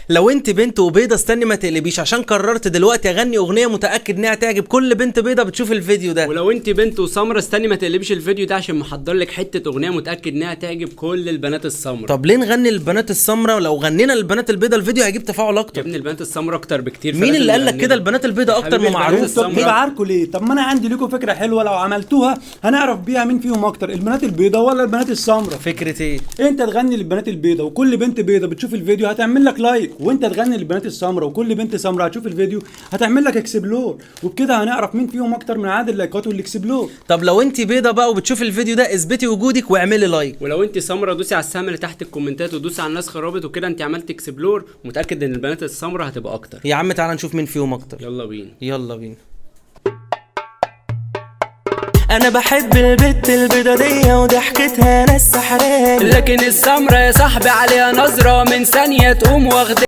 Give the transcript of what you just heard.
لو انت بنت وبيضه استني ما تقلبيش، عشان قررت دلوقتي اغني اغنيه متاكد انها تعجب كل بنت بيضه بتشوف الفيديو ده. ولو انت بنت وسمره استني ما تقلبيش الفيديو ده، عشان محضر لك حته اغنيه متاكد انها تعجب كل البنات السمره. طب ليه نغني للبنات السمراء؟ ولو غنينا للبنات البيضه الفيديو هيجيب تفاعل اكتر. يا ابني البنات السمره اكتر بكتير. مين اللي قال لك كده؟ البنات البيضه اكتر ما معروف. طب عاركوا ليه؟ طب ما انا عندي لكم فكره حلوه، لو عملتوها هنعرف بيها مين فيهم اكتر، البنات البيضه ولا البنات السمراء. فكره ايه؟ انت تغني للبنات البيضه وكل بنت بيضه بتشوف الفيديو هتعمل لك لايك، وانت تغني للبنات السمراء وكل بنت سمراء هتشوف الفيديو هتعمل لك اكسبلور، وبكده هنعرف مين فيهم اكتر من عدد اللايكات والاكسبلور. طب لو انت بيضه بقى وبتشوف الفيديو ده اثبتي وجودك واعملي لايك. ولو انت سمره دوسي على السهم اللي تحت الكومنتات ودوسي على الناس خرابت، وكده انت عملت اكسبلور، ومتاكد ان البنات السمره هتبقى اكتر. يا عم تعالى نشوف مين فيهم اكتر. يلا بينا يلا بينا. انا بحب البت البيضه دي وضحكتها ناس سحراني، لكن السمره يا صاحبي عليها نظره من ثانيه تقوم واخده